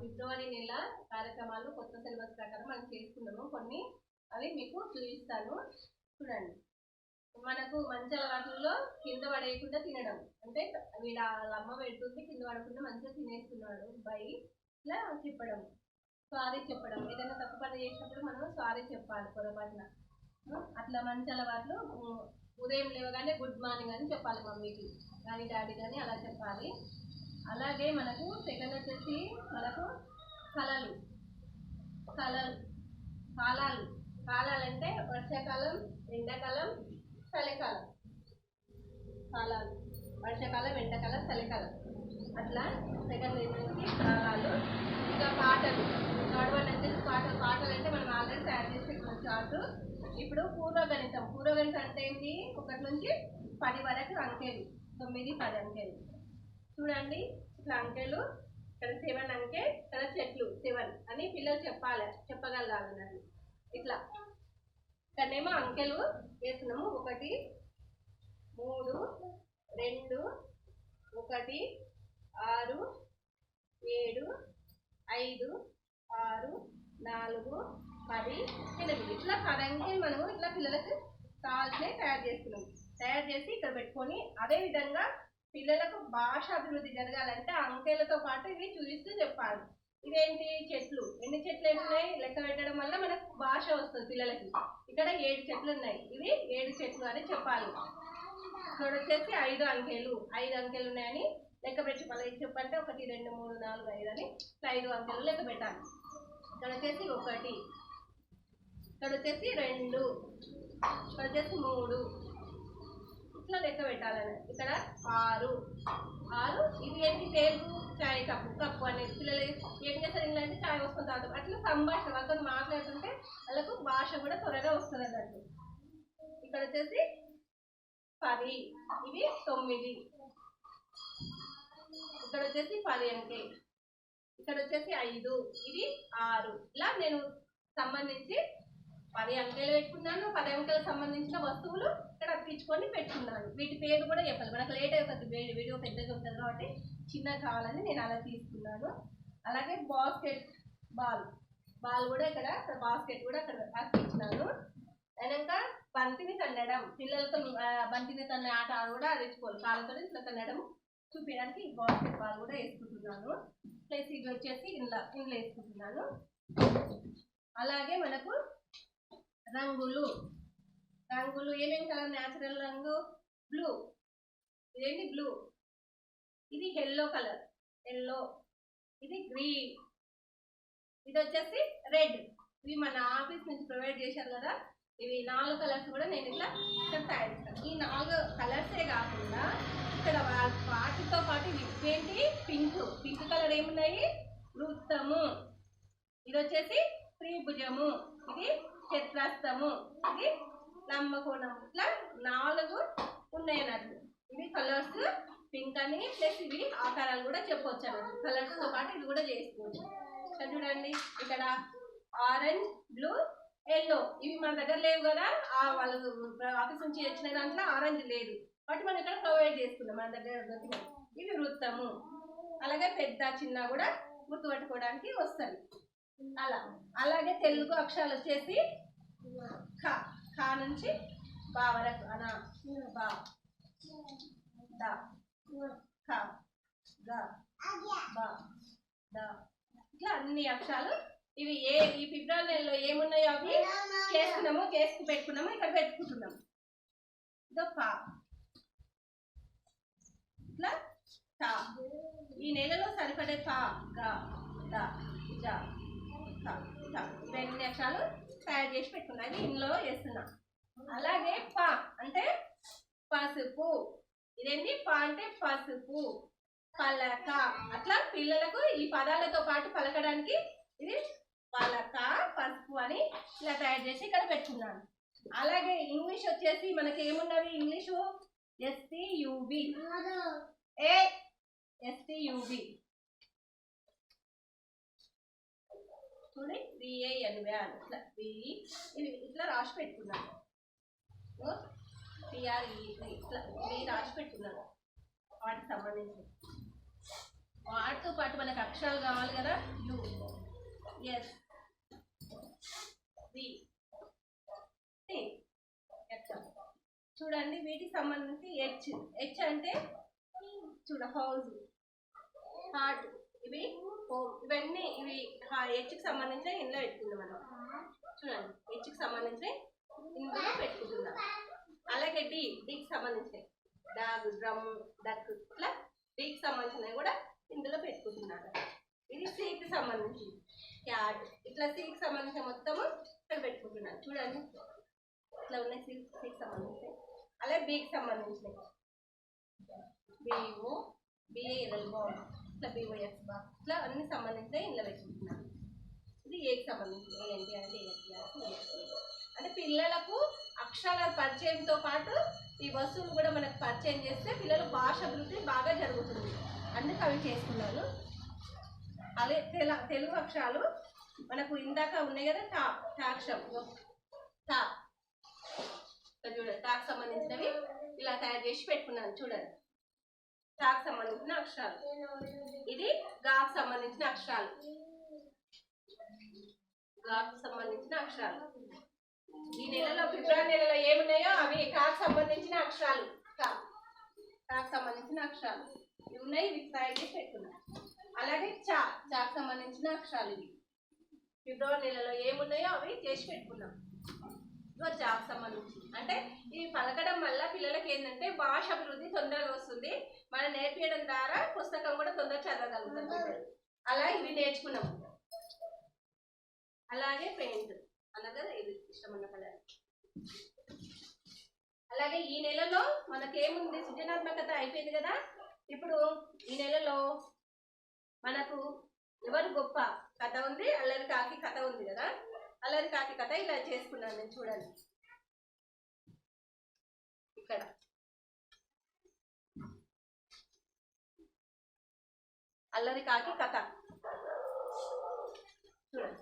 ఫిబ్రవరి నెల కార్యక్రమాలు కొత్త సిలబస్ ప్రకారం మనం చేసుకున్నాము. కొన్ని అవి మీకు చూపిస్తాను చూడండి. మనకు మంచి అలవాట్లలో కింద పడేయకుండా తినడం, అంటే వీళ్ళ అమ్మ పెడుతుంది కింద పడకుండా మంచిగా తినేస్తున్నాడు బై ఇట్లా చెప్పడం, సారీ చెప్పడం. ఏదైనా తప్పు పని చేసినప్పుడు మనం సారీ చెప్పాలి పొరపాటున. అట్లా మంచి అలవాట్లు. ఉదయం లేవగానే గుడ్ మార్నింగ్ అని చెప్పాలి మమ్మీకి కానీ డాడీ కానీ అలా చెప్పాలి. అలాగే మనకు సెకండ్ వచ్చేసి మనకు కళలు కాలాలు కాలాలంటే వర్షాకాలం, ఎండాకాలం, చలికాలం. కాలాలు వర్షాకాలం, ఎండాకాలం, చలికాలం అట్లా సెకండ్ నుంచి కాలాలు. ఇంకా పాటలు, థర్డ్ వన్ వచ్చేసి పాటలు అంటే మనం ఆల్రెడీ తయారు చేసి పెట్టిన చార్టు. ఇప్పుడు పూర్వగణితం అంటే ఏంటి? 1 నుంచి 10 వరకు అంకెలు, 9, 10 అంకెలు చూడండి. ఇట్లా అంకెలు, ఇక్కడ 7 అంకె, ఇక్కడ చెట్లు 7 అని పిల్లలు చెప్పగలగాలన్నది. ఇట్లా ఇక్కడనేమో అంకెలు వేస్తున్నాము. 1, 3, 2, 1, 6, 7, 5, 6, 4, 10, 8 ఇట్లా 10 అంకెలు మనము ఇట్లా పిల్లలకు కావాల్సినవి తయారు చేస్తున్నాము. తయారు చేసి ఇక్కడ పెట్టుకొని, అదేవిధంగా పిల్లలకు భాష అభివృద్ధి జరగాలంటే అంకెలతో పాటు ఇవి చూపిస్తూ చెప్పాలి. ఇదేంటి? చెట్లు. ఎన్ని చెట్లు ఉన్నాయి లెక్క పెట్టడం వల్ల మనకు భాష వస్తుంది పిల్లలకి. ఇక్కడ 7 చెట్లు ఉన్నాయి, ఇవి 7 చెట్లు అని చెప్పాలి. ఇక్కడ వచ్చేసి 5 అంకెలు ఉన్నాయని లెక్క పెట్టి మళ్ళీ చెప్పంటే 1, 2, 3, 4, 5 అని 5 అంకెలు లెక్క పెట్టాలి. ఇక్కడ వచ్చేసి 1, ఇక్కడ వచ్చేసి 2, ఇక్కడ వచ్చేసి 3 ఇట్లా లెక్క పెట్టాలని. ఇక్కడ 6 ఇది ఏంటి? పేరు చాయ్ కప్పు అనేది. పిల్లలు ఏం చేస్తారు? ఇంట్లో అంటే చాయ్ వస్తుంది తాగుతాం. అట్లా సంభాషణ వాళ్ళతో మాట్లాడుతుంటే వాళ్ళకు భాష కూడా త్వరగా వస్తుంది అన్నట్టు. ఇక్కడ వచ్చేసి 10, ఇవి 9, ఇక్కడ వచ్చేసి 10 అంకె, ఇక్కడ వచ్చేసి 5, ఇది 6. ఇలా నేను సంబంధించి 10 అంకెలు పెట్టుకున్నాను. 10 అంకెలకు సంబంధించిన వస్తువులు ఇక్కడ అతికించుకొని పెట్టుకున్నాను. వీటి పేరు కూడా చెప్పాలి. మనకు లేట్ అయిపోతుంది, వీడియో పెద్దగా ఉంటుంది కాబట్టి చిన్నగా కావాలని నేను అలా తీసుకున్నాను. అలాగే బాస్కెట్ బాల్ కూడా ఇక్కడ బాస్కెట్ కూడా అక్కడ అతికించినాను. అయినాక బంతిని తన్నడం, పిల్లలతో బంతిని తన్నే ఆట కూడా తెచ్చుకోవాలి. కాళ్ళతో ఇట్లా తన్నడం చూపించడానికి ఈ బాస్కెట్ బాల్ కూడా వేసుకుంటున్నాను. ప్లస్ ఇది వచ్చేసి ఇంట్లో వేసుకుంటున్నాను. అలాగే మనకు రంగులు ఏమేమి కలర్? న్యాచురల్ రంగు బ్లూ. ఇదేంటి? బ్లూ. ఇది ఎల్లో కలర్, ఇది గ్రీన్, ఇది వచ్చేసి రెడ్. ఇవి మన ఆఫీస్ నుంచి ప్రొవైడ్ చేశారు కదా. ఇవి 4 కలర్స్ కూడా నేను ఇట్లా తయారు చేస్తాను. ఈ 4 కలర్సే కాకుండా ఇక్కడ వాటితో పాటు ఏంటి? పింక్ కలర్ ఏమున్నాయి? వృత్తము, ఇది వచ్చేసి త్రిభుజము, ఇది చతురస్రము, ఇది లంబకోణం. ఇట్లా 4 ఉన్నాయి అన్నట్లు. ఇవి కలర్స్ పింక్ అని. ప్లస్ ఇవి ఆకారాలు కూడా చెప్పవచ్చు అన్నట్టు. కలర్స్ తో పాటు ఇది కూడా చేసుకోవచ్చు. చూడండి ఇక్కడ ఆరెంజ్, బ్లూ, ఎల్లో ఇవి మన దగ్గర లేవు కదా. వాళ్ళు ఆఫీస్ నుంచి వచ్చిన దాంట్లో ఆరెంజ్ లేదు కాబట్టి మనం ఇక్కడ ప్రొవైడ్ చేసుకున్నాం మన దగ్గర దొరికినాయి. ఇవి వృత్తము. అలాగే పెద్ద చిన్న కూడా గుర్తుపట్టుకోవడానికి వస్తుంది. అలాగే తెలుగు అక్షరాలు వచ్చేసి ఖ నుంచి బా వరకు అనా, బా, ద, ఖ, గ, బ, ద ఇట్లా అన్ని అక్షరాలు. ఇవి ఈ ఫిబ్రవరి నెలలో ఏమున్నాయో అవి చేసుకు పెట్టుకున్నాము. ఇక్కడ పెట్టుకుంటున్నాము. ఇదో పా, ఇట్లా తా. ఈ నెలలో సరిపడే పా, గ, ద, జ, ఖ, త ఇవన్నీ అక్షరాలు తయారు చేసి పెట్టుకున్నాం. ఇది ఇందులో వేస్తున్నాం. అలాగే పా అంటే పసుపు. ఇదేంటి? పా అంటే పసుపు, పలక. అట్లా పిల్లలకు ఈ పదాలతో పాటు పలకడానికి ఇది పలక, పసుపు అని ఇలా తయారు చేసి ఇక్కడ పెట్టుకున్నాను. అలాగే ఇంగ్లీష్ వచ్చేసి మనకి ఏమున్నవి? ఇంగ్లీషు STUB, చూడండి. VAN ఇట్లా ఇవి ఇట్లా రాసి పెట్టుకున్నాను. PRE ఇట్లా రాసి పెట్టుకున్నాను వాటికి సంబంధించి. వాటితో పాటు మనకు అక్షరాలు కావాలి కదా. U, S, V, T, at. చూడండి వీటికి సంబంధించి హెచ్. హెచ్ అంటే చూడ హౌస్, హార్ట్, ఇవి హోమ్. ఇవన్నీ ఇవి హెచ్కి సంబంధించిన ఇందులో పెట్టుకుందాం మనం. చూడండి హెచ్కి సంబంధించిన ఇందులో పెట్టుకుంటున్నాం. అలాగే డీకి సంబంధించినవి డాగ్, డ్రమ్, డక్, ఇట్లా డీకి సంబంధించినవి కూడా ఇందులో పెట్టుకుంటున్నారు. ఇది సికి సంబంధించి క్యాట్, ఇట్లా సికి సంబంధించిన మొత్తము ఇక్కడ పెట్టుకుంటున్నాను. చూడండి ఇట్లా ఉన్నాయి సికి సంబంధించినవి. అలాగే బికి సంబంధించినవి బిఓ, బిఏఎల్ బాల్, ఇట్లా బిఓఎస్ బాల్, ఇట్లా అన్ని సంబంధించినవి ఇందులో పెట్టుకుంటున్నాను. ఇది ఏకి సంబంధించి ఏంటి అంటే అంటే పిల్లలకు అక్షరాల పరిచయంతో పాటు ఈ వస్తువులు కూడా మనకు పరిచయం చేస్తే పిల్లలు భాష అభివృద్ధి బాగా జరుగుతుంది. అందుకు అవి చేసుకున్నాను. అదే తెలుగు అక్షరాలు మనకు ఇందాక ఉన్నాయి కదా. టా, టాక్షరం, టా, చూడండి టాకు సంబంధించినవి ఇలా తయారు చేసి పెట్టుకున్నాను. చూడండి టాకు సంబంధించిన అక్షరాలు. ఇది గాకు సంబంధించిన అక్షరాలు, గాకు సంబంధించిన అక్షరాలు. ఈ నెలలో ఫిబ్రవరి నెలలో ఏమున్నాయో అవి కాకు సంబంధించిన అక్షరాలు. కాకు సంబంధించిన అక్షరాలు ఇవి ఉన్నాయి. ఇవి తయారు చేసి పెట్టుకున్నాం. అలాగే చాకు సంబంధించిన అక్షరాలు ఇవి ఫిబ్రవరి నెలలో ఏమున్నాయో అవి చేసి పెట్టుకున్నాం. ఇగో చాకు సంబంధించి అంటే ఇవి పలకడం వల్ల పిల్లలకి ఏంటంటే భాష అభివృద్ధి తొందరగా వస్తుంది. మనం నేర్పించడం ద్వారా పుస్తకం కూడా తొందరగా చదవగలుగుతాం. అలా ఇవి నేర్చుకున్నాం. అలాగే పెయింట్, అలాగే ఇది ఇష్టమన్న కలర్. అలాగే ఈ నెలలో మనకేముంది సృజనాత్మకత అయిపోయింది కదా. ఇప్పుడు ఈ నెలలో మనకు ఎవరు గొప్ప కథ ఉంది, అల్లరి కాకి కథ ఉంది కదా. అల్లరి కాకి కథ ఇలా చేసుకున్నాను నేను. చూడండి ఇక్కడ అల్లరి కాకి కథ చూడండి.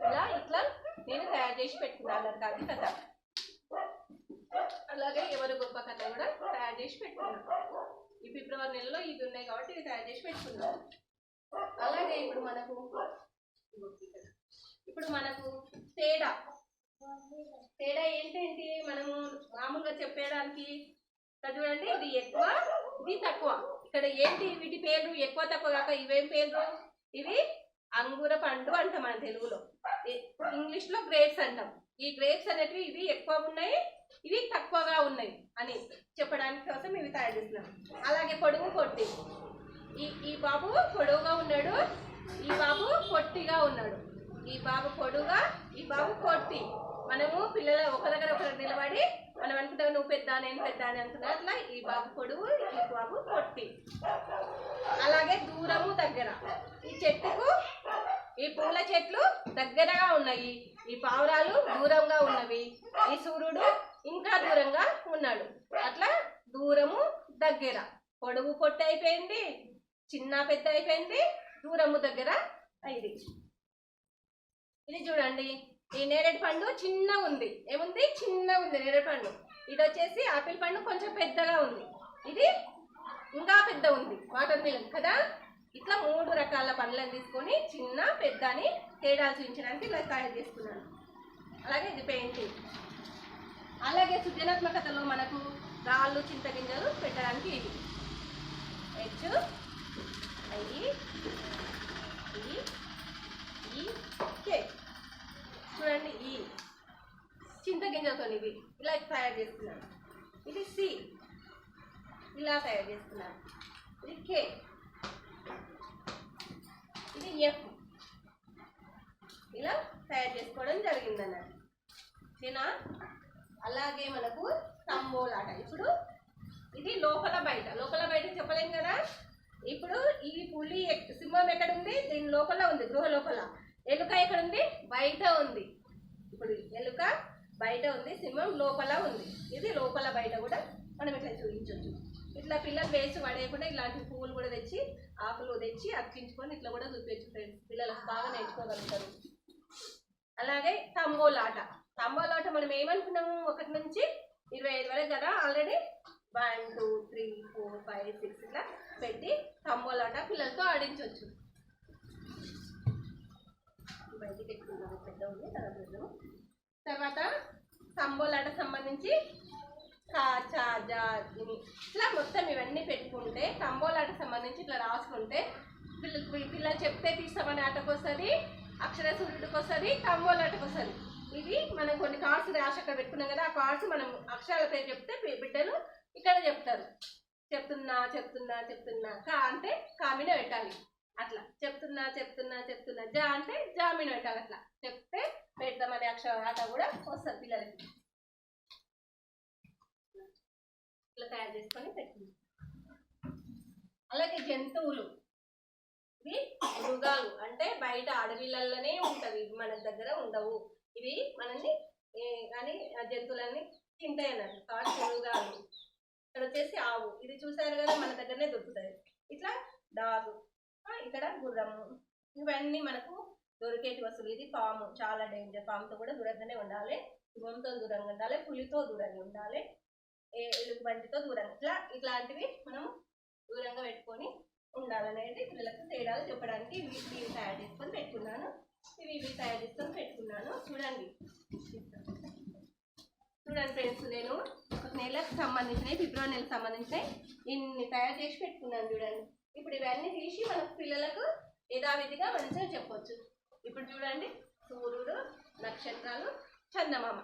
ఇలా ఇట్లా నేను తయారు చేసి పెట్టుకున్నాను అల్లరి కాకి కథ. అలాగే ఎవరు గొప్ప కథ కూడా తయారు చేసి పెట్టుకున్నాను. ఈ ఫిబ్రవరి నెలలో ఇవి ఉన్నాయి కాబట్టి ఇవి తయారు చేసి పెట్టుకున్నాను. అలాగే ఇప్పుడు మనకు తేడా ఏంటంటే మనము మామూలుగా చెప్పేదానికి చూడండి ఇది ఎక్కువ, ఇది తక్కువ. ఇక్కడ ఏంటి వీటి పేర్లు ఎక్కువ తక్కువ కాక ఇవేం పేర్లు? ఇవి అంగూర పండు అంటాం మన తెలుగులో, ఇంగ్లీష్ లో గ్రేప్స్ అంటాం. ఈ గ్రేప్స్ అనేటివి ఇవి ఎక్కువ ఉన్నాయి, ఇవి తక్కువగా ఉన్నాయి అని చెప్పడానికి కోసం ఇవి తయారు చేస్తున్నాం. అలాగే పొడుగు పొట్టి, ఈ బాబు పొడుగుగా ఉన్నాడు, ఈ బాబు పొట్టిగా ఉన్నాడు. ఈ బాబు పొడుగా, ఈ బాబు పొట్టి. మనము పిల్లలు ఒక దగ్గర నిలబడి మనం అనుకుంటాం నువ్వు పెద్ద నేను పెద్ద అని అనుకున్నా. అట్లా ఈ బాబు పొడుగు, ఈ బాబు పొట్టి. అలాగే దూరము దగ్గర, ఈ చెట్టుకు ఈ పూల చెట్లు దగ్గరగా ఉన్నాయి, ఈ పావురాలు దూరంగా ఉన్నవి, ఈ సూర్యుడు ఇంకా దూరంగా ఉన్నాడు. అట్లా దూరము దగ్గర, పొడుగు పొట్టి అయిపోయింది, చిన్న పెద్ద అయిపోయింది, దూరము దగ్గర అయింది. ఇది చూడండి ఈ నేరేడు పండు చిన్న ఉంది. ఏముంది? చిన్న ఉంది నేరేడు పండు. ఇది వచ్చేసి ఆపిల్ పండు కొంచెం పెద్దగా ఉంది, ఇది ఇంకా పెద్ద ఉంది వాటర్ మిలన్ కదా. ఇట్లా 3 రకాల పండ్లను తీసుకొని చిన్న పెద్ద అని తేడాలు చూపించడానికి ఇలా తయారు చేసుకున్నాను. అలాగే ఇది పెయింటింగ్. అలాగే సృజనాత్మకతలో మనకు రాళ్ళు చింతగింజలు పెట్టడానికి ఇది హెచ్ ఐ ఈ కే. చూడండి ఈ చింతగింజలతో ఇవి ఇలా తయారు చేస్తున్నాను. ఇది సి ఇలా తయారు చేస్తున్నాను. ఇది కే, ఇది ఎఫ్ ఇలా తయారు చేసుకోవడం జరిగిందన్నమాట. ఓకేనా? అలాగే మనకు తంబోలాట. ఇప్పుడు ఇది లోపల బయట చెప్పలేం కదా. ఇప్పుడు ఈ పులి సింహం ఎక్కడ ఉంది? దీని లోపల ఉంది, గృహ లోపల. ఎలుక ఎక్కడ ఉంది? బయట ఉంది. ఇప్పుడు ఎలుక బయట ఉంది, సింహం లోపల ఉంది. ఇది లోపల బయట కూడా మనం ఇట్లా చూపించవచ్చు. ఇట్లా పిల్లలు వేసి పడేయకుండా ఇలాంటి పువ్వులు కూడా తెచ్చి, ఆకులు తెచ్చి అతికించుకొని ఇట్లా కూడా చూపించచ్చు ఫ్రెండ్స్. పిల్లలు బాగా నేర్చుకోగలుగుతారు. అలాగే తంబోలాట. తంబోలాట మనం ఏమనుకున్నాము 1 నుంచి 25 వరకు కదా, ఆల్రెడీ 1 2 3 4 5 6 ఇట్లా పెట్టి తంబోలాట పిల్లలతో ఆడించవచ్చు. బయటికి ఎక్కువ పెద్ద ఉంది తర్వాత తంబోలాట సంబంధించి కాచా జా ఇట్లా మొత్తం ఇవన్నీ పెట్టుకుంటే తంబోలాట సంబంధించి ఇట్లా రాసుకుంటే పిల్లలు చెప్తే తీస్తామని ఆటకు వస్తుంది, అక్షర సూర్యుడికి వస్తుంది, తంబోలాటకు వస్తుంది. ఇది మనం కొన్ని కార్డ్స్ రాసి అక్కడ పెట్టుకున్నాం కదా, ఆ కార్డ్స్ మనం అక్షరాల పేరు చెప్తే బిడ్డలు ఇక్కడ చెప్తారు. చెప్తున్నా చెప్తున్నా చెప్తున్నా, కా అంటే కామిన పెట్టాలి, అట్లా చెప్తున్నా చెప్తున్నా చెప్తున్నా, జా అంటే జామిన పెట్టాలి. అట్లా చెప్తే పెడతామనే అక్షర ఆట కూడా వస్తుంది పిల్లలకి. ఇట్లా తయారు చేసుకొని పెట్టుకుంటాం. అలాగే జంతువులు, ఇవి మృగాలు అంటే బయట అడవిలలోనే ఉంటవి, మన దగ్గర ఉండవు. ఇవి మనల్ని కానీ జంతువులన్నీ తింటాయి అన్నట్టు. కాబట్టి మృగాలు. ఇక్కడ వచ్చేసి ఆవు, ఇది చూసారు కదా మన దగ్గరనే దొరుకుతాయి. ఇట్లా డాగు, ఇక్కడ గుర్రము, ఇవన్నీ మనకు దొరికేటి వస్తువులు. ఇది పాము, చాలా డేంజర్. పాముతో కూడా దూరంగానే ఉండాలి, సింహంతో దూరంగా ఉండాలి, పులితో దూరంగా ఉండాలి, ఎలుగుబంటితో దూరంగా, ఇట్లాంటివి మనం దూరంగా పెట్టుకొని ఉండాలనేది పిల్లలకు తేడాలు చెప్పడానికి ఇవి తయారు చేసుకొని పెట్టుకున్నాను. ఇవి తయారు చేసుకొని పెట్టుకున్నాను. చూడండి ఫ్రెండ్స్, నేను ఒక నెలకు సంబంధించినవి, ఫిబ్రవరి నెలకు సంబంధించినవి ఇన్ని తయారు చేసి పెట్టుకున్నాను. చూడండి, ఇప్పుడు ఇవన్నీ తీసి మన పిల్లలకు యథావిధిగా మంచిగా చెప్పొచ్చు. ఇప్పుడు చూడండి, సూర్యుడు, నక్షత్రాలు, చందమామ,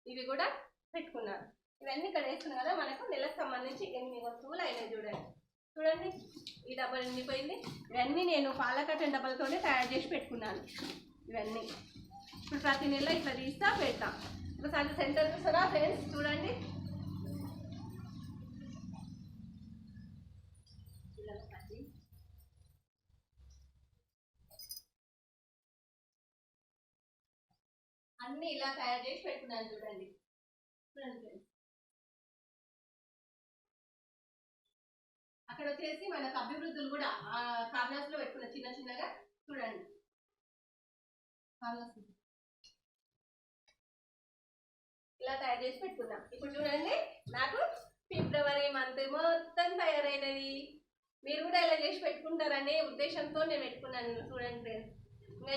ఇవి కూడా పెట్టుకున్నాను. ఇవన్నీ ఇక్కడ వేసుకున్నాం కదా, మనకు నెలకు సంబంధించి ఎన్ని వస్తువులు అయినాయి. చూడండి ఈ డబ్బలు నిండిపోయింది. ఇవన్నీ నేను పాలకట్టె డబ్బలతోనే తయారు చేసి పెట్టుకున్నాను. ఇవన్నీ ఇప్పుడు ప్రతి నెల ఇట్లా తీస్తా పెడతా. ఒకసారి సెంటర్ చూస్తారా ఫ్రెండ్స్? చూడండి, అన్ని ఇలా తయారు చేసి పెట్టుకున్నాను. చూడండి ఫ్రెండ్స్, అక్కడ వచ్చేసి మనకు అభివృద్ధులు కూడా కార్నర్స్ లో పెట్టుకున్న చిన్న చిన్నగా. చూడండి, ఇలా తయారు చేసి పెట్టుకున్నాం. ఇప్పుడు చూడండి, నాకు ఫిబ్రవరి మంత్ మొత్తం తయారైనది. మీరు కూడా ఇలా చేసి పెట్టుకుంటారనే ఉద్దేశంతో నేను పెట్టుకున్నాను. చూడండి ఫ్రెండ్స్, ఇంకా